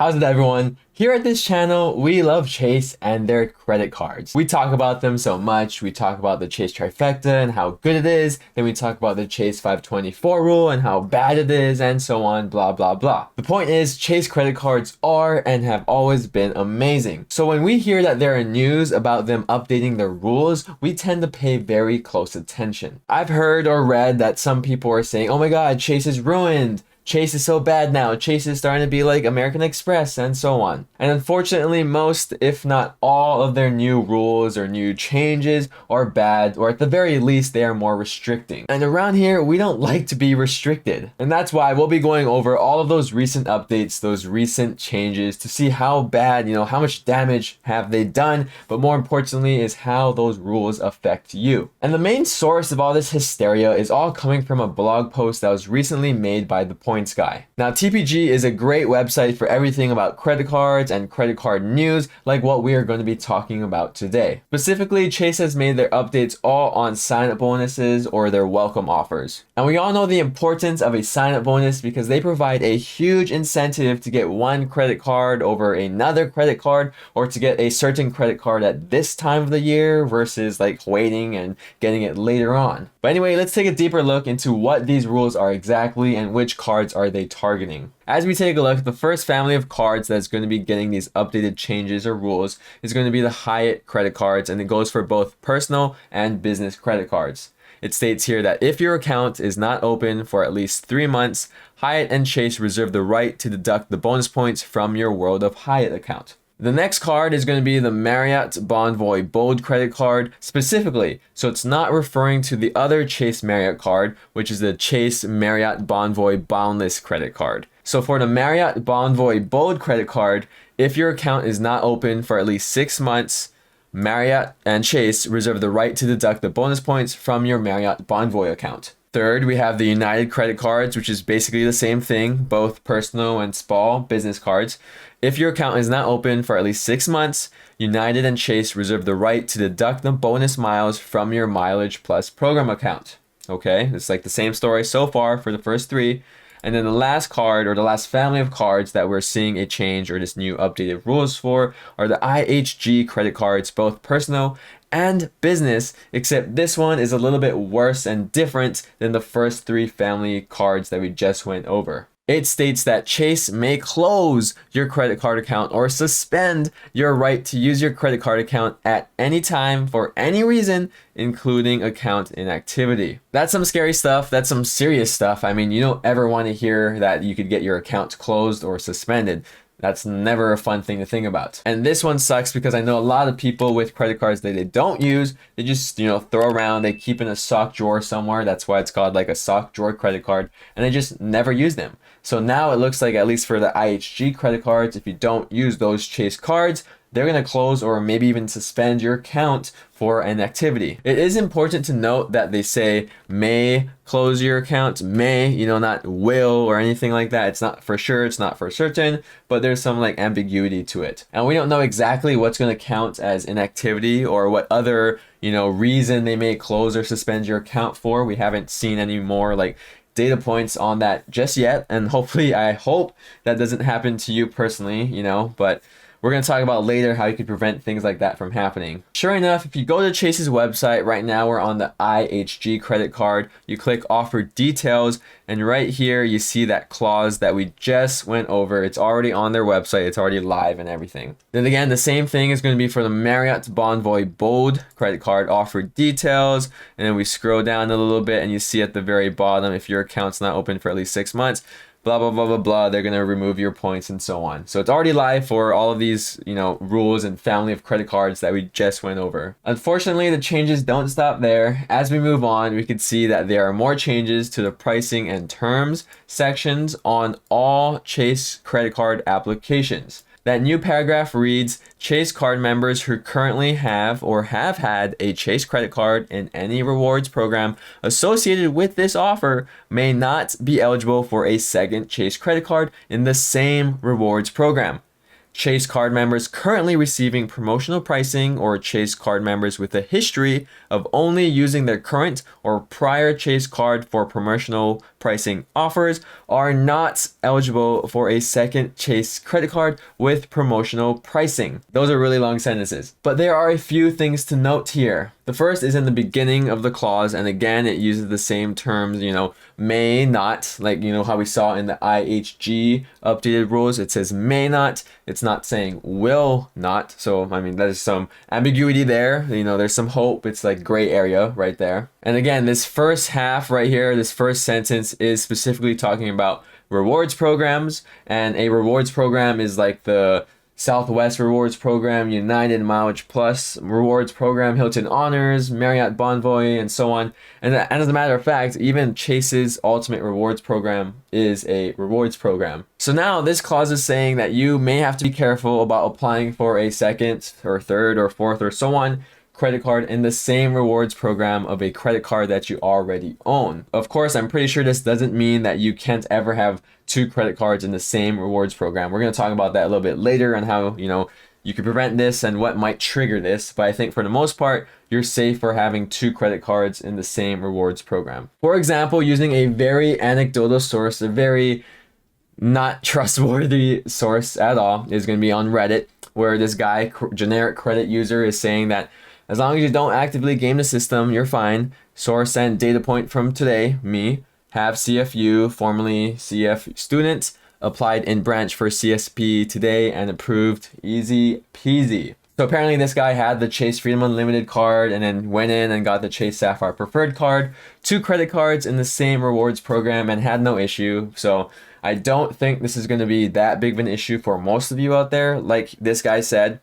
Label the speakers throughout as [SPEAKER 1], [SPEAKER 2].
[SPEAKER 1] How's it, everyone? Here at this channel, we love Chase and their credit cards. We talk about them so much. We talk about the Chase trifecta and how good it is. Then we talk about the Chase 524 rule and how bad it is, and so on, blah, blah, blah. The point is, Chase credit cards are and have always been amazing. So when we hear that there are news about them updating their rules, we tend to pay very close attention. I've heard or read that some people are saying, oh my God, Chase is ruined. Chase is so bad now. Chase is starting to be like American Express and so on. And unfortunately, most, if not all, of their new rules or new changes are bad, or at the very least, they are more restricting. And around here, we don't like to be restricted. And that's why we'll be going over all of those recent updates, those recent changes to see how bad, how much damage have they done, but more importantly is how those rules affect you. And the main source of all this hysteria is all coming from a blog post that was recently made by the Points Guy. Now, TPG is a great website for everything about credit cards and credit card news, like what we are going to be talking about today. Specifically, Chase has made their updates all on sign-up bonuses or their welcome offers. And we all know the importance of a sign-up bonus because they provide a huge incentive to get one credit card over another credit card, or to get a certain credit card at this time of the year versus like waiting and getting it later on. But anyway, let's take a deeper look into what these rules are exactly and which cards are they targeting. As we take a look, the first family of cards that's going to be getting these updated changes or rules is going to be the Hyatt credit cards, and it goes for both personal and business credit cards. It states here that if your account is not open for at least 3 months, Hyatt and Chase reserve the right to deduct the bonus points from your World of Hyatt account. The next card is going to be the Marriott Bonvoy Bold credit card specifically, so it's not referring to the other Chase Marriott card, which is the Chase Marriott Bonvoy Boundless credit card. So for the Marriott Bonvoy Bold credit card, if your account is not open for at least 6 months, Marriott and Chase reserve the right to deduct the bonus points from your Marriott Bonvoy account. Third, we have the United credit cards, which is basically the same thing, both personal and small business cards. If your account is not open for at least 6 months, United and Chase reserve the right to deduct the bonus miles from your Mileage Plus program account. Okay, it's like the same story so far for the first three. And then the last card, or the last family of cards that we're seeing a change or this new updated rules for, are the IHG credit cards, both personal and business, except this one is a little bit worse and different than the first three family cards that we just went over. It states that Chase may close your credit card account or suspend your right to use your credit card account at any time for any reason, including account inactivity. That's some scary stuff. That's some serious stuff. I mean, you don't ever want to hear that you could get your account closed or suspended. That's never a fun thing to think about. And this one sucks because I know a lot of people with credit cards that they don't use, they just, throw around, they keep in a sock drawer somewhere. That's why it's called like a sock drawer credit card, and they just never use them. So now it looks like, at least for the IHG credit cards, if you don't use those Chase cards, they're going to close or maybe even suspend your account for an activity. It is important to note that they say may close your account, may, not will or anything like that. It's not for sure, it's not for certain, but there's some like ambiguity to it. And we don't know exactly what's going to count as inactivity or what other, reason they may close or suspend your account for. We haven't seen any more like data points on that just yet. And hopefully, I hope that doesn't happen to you personally, but we're going to talk about later how you can prevent things like that from happening. Sure enough, if you go to Chase's website right now, we're on the IHG credit card. You click offer details, and right here you see that clause that we just went over. It's already on their website. It's already live and everything. Then again, the same thing is going to be for the Marriott Bonvoy Bold credit card offer details. And then we scroll down a little bit and you see at the very bottom, if your account's not open for at least 6 months, blah, blah, blah, blah, blah, they're going to remove your points and so on. So it's already live for all of these, rules and family of credit cards that we just went over. Unfortunately, the changes don't stop there. As we move on, we can see that there are more changes to the pricing and terms sections on all Chase credit card applications. That new paragraph reads, Chase card members who currently have or have had a Chase credit card in any rewards program associated with this offer may not be eligible for a second Chase credit card in the same rewards program. Chase card members currently receiving promotional pricing or Chase card members with a history of only using their current or prior Chase card for promotional pricing offers are not eligible for a second Chase credit card with promotional pricing. Those are really long sentences, but there are a few things to note here. The first is in the beginning of the clause, and again, it uses the same terms, may not, like, how we saw in the IHG updated rules. It says may not, it's not saying will not. So, I mean, there's some ambiguity there. There's some hope. It's like gray area right there. And again, this first half right here, this first sentence is specifically talking about rewards programs, and a rewards program is like the Southwest Rewards Program, United Mileage Plus Rewards Program, Hilton Honors, Marriott Bonvoy, and so on. And as a matter of fact, even Chase's Ultimate Rewards Program is a rewards program. So now this clause is saying that you may have to be careful about applying for a second or third or fourth or so on credit card in the same rewards program of a credit card that you already own. Of course, I'm pretty sure this doesn't mean that you can't ever have two credit cards in the same rewards program. We're going to talk about that a little bit later on how, you can prevent this and what might trigger this. But I think for the most part, you're safe for having two credit cards in the same rewards program. For example, using a very anecdotal source, a very not trustworthy source at all, is going to be on Reddit, where this guy, generic credit user, is saying that as long as you don't actively game the system, you're fine. Source and data point from today, me, have CFU, formerly CF student, applied in branch for CSP today and approved, easy peasy. So apparently this guy had the Chase Freedom Unlimited card and then went in and got the Chase Sapphire Preferred card, two credit cards in the same rewards program, and had no issue. So I don't think this is going to be that big of an issue for most of you out there. Like this guy said,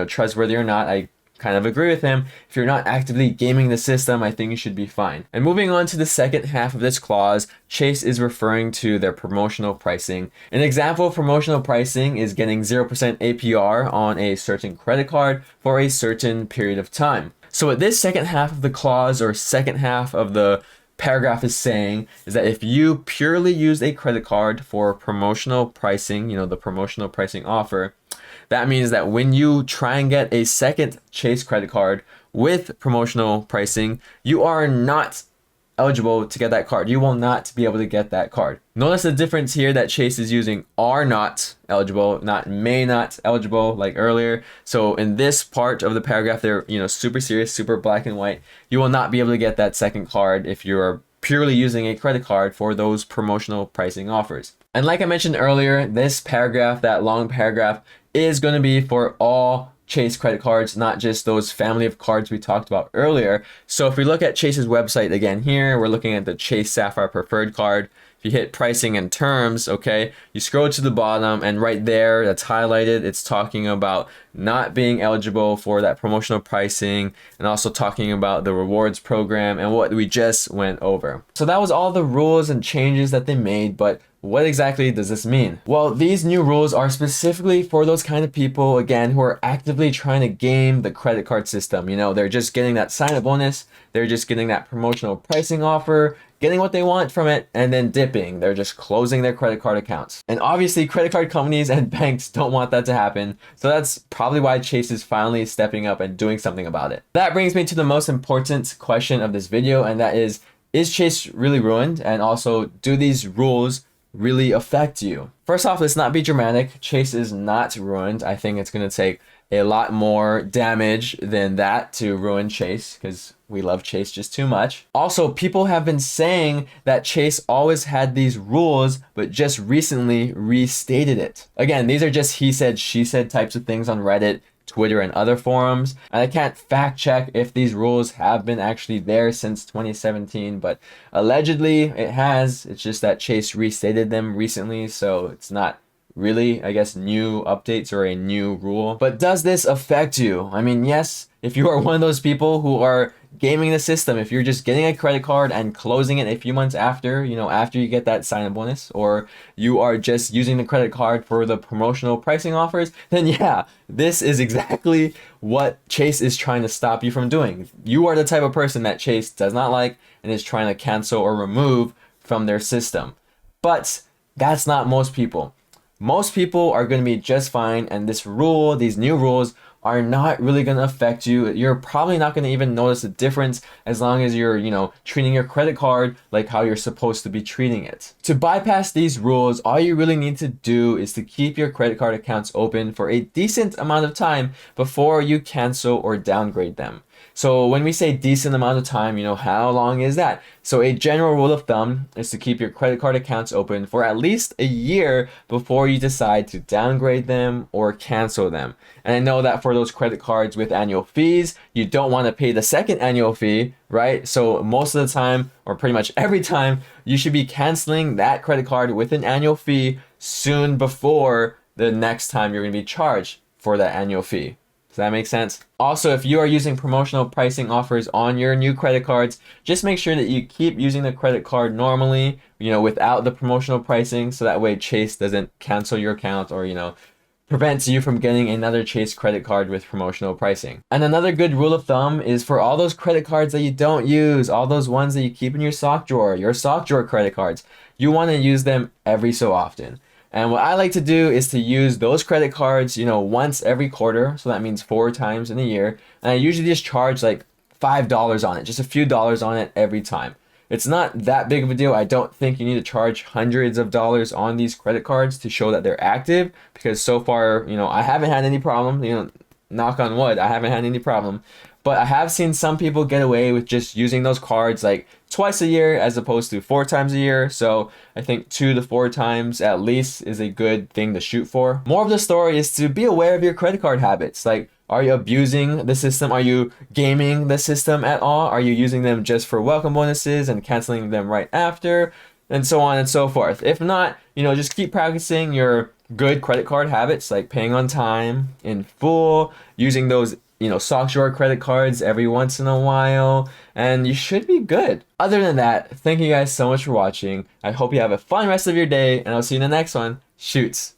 [SPEAKER 1] trustworthy or not, I kind of agree with him. If you're not actively gaming the system, I think you should be fine. And moving on to the second half of this clause, Chase is referring to their promotional pricing. An example of promotional pricing is getting 0% APR on a certain credit card for a certain period of time. So what this second half of the clause or second half of the paragraph is saying is that if you purely use a credit card for promotional pricing, the promotional pricing offer, that means that when you try and get a second Chase credit card with promotional pricing, you are not eligible to get that card. You will not be able to get that card. Notice the difference here that Chase is using are not eligible, not may not eligible like earlier. So in this part of the paragraph, they're super serious, super black and white. You will not be able to get that second card if you're purely using a credit card for those promotional pricing offers. And like I mentioned earlier, this paragraph, that long paragraph, is going to be for all Chase credit cards, not just those family of cards we talked about earlier. So if we look at Chase's website again here, we're looking at the Chase Sapphire Preferred card. If you hit pricing and terms, okay, you scroll to the bottom and right there, that's highlighted, it's talking about not being eligible for that promotional pricing and also talking about the rewards program and what we just went over. So that was all the rules and changes that they made, but what exactly does this mean? Well, these new rules are specifically for those kind of people, again, who are actively trying to game the credit card system. They're just getting that sign-up bonus, they're just getting that promotional pricing offer, getting what they want from it, and then dipping. They're just closing their credit card accounts. And obviously, credit card companies and banks don't want that to happen. So that's probably why Chase is finally stepping up and doing something about it. That brings me to the most important question of this video, and that is Chase really ruined? And also, do these rules really affect you? First off, let's not be dramatic. Chase is not ruined. I think it's going to take a lot more damage than that to ruin Chase, because we love Chase just too much. Also, people have been saying that Chase always had these rules, but just recently restated it. Again, these are just he said, she said types of things on Reddit, Twitter, and other forums. And I can't fact check if these rules have been actually there since 2017, but allegedly it has. It's just that Chase restated them recently, so it's not really, I guess, new updates or a new rule. But does this affect you? I mean, yes, if you are one of those people who are gaming the system, if you're just getting a credit card and closing it a few months after, after you get that sign-up bonus, or you are just using the credit card for the promotional pricing offers, then yeah, this is exactly what Chase is trying to stop you from doing. You are the type of person that Chase does not like and is trying to cancel or remove from their system. But that's not most people. most people are going to be just fine, and these new rules are not really going to affect you. You're probably not going to even notice a difference as long as you're, treating your credit card like how you're supposed to be treating it. To bypass these rules, all you really need to do is to keep your credit card accounts open for a decent amount of time before you cancel or downgrade them. So when we say decent amount of time, how long is that? So a general rule of thumb is to keep your credit card accounts open for at least a year before you decide to downgrade them or cancel them. And I know that for those credit cards with annual fees, you don't want to pay the second annual fee, right? So most of the time, or pretty much every time, you should be canceling that credit card with an annual fee soon before the next time you're going to be charged for that annual fee. Does that make sense? Also, if you are using promotional pricing offers on your new credit cards, just make sure that you keep using the credit card normally, without the promotional pricing, so that way Chase doesn't cancel your account or, prevents you from getting another Chase credit card with promotional pricing. And another good rule of thumb is for all those credit cards that you don't use, all those ones that you keep in your sock drawer credit cards, you want to use them every so often. And what I like to do is to use those credit cards, once every quarter. So that means 4 times in a year. And I usually just charge like $5 on it, just a few dollars on it every time. It's not that big of a deal. I don't think you need to charge hundreds of dollars on these credit cards to show that they're active, because so far, I haven't had any problem, knock on wood, I haven't had any problem. But I have seen some people get away with just using those cards like twice a year as opposed to 4 times a year. So I think 2 to 4 times at least is a good thing to shoot for. More of the story is to be aware of your credit card habits. Like, are you abusing the system? Are you gaming the system at all? Are you using them just for welcome bonuses and canceling them right after? And so on and so forth. If not, just keep practicing your good credit card habits, like paying on time, in full, using those sock drawer credit cards every once in a while, and you should be good. Other than that, thank you guys so much for watching. I hope you have a fun rest of your day, and I'll see you in the next one. Shoots.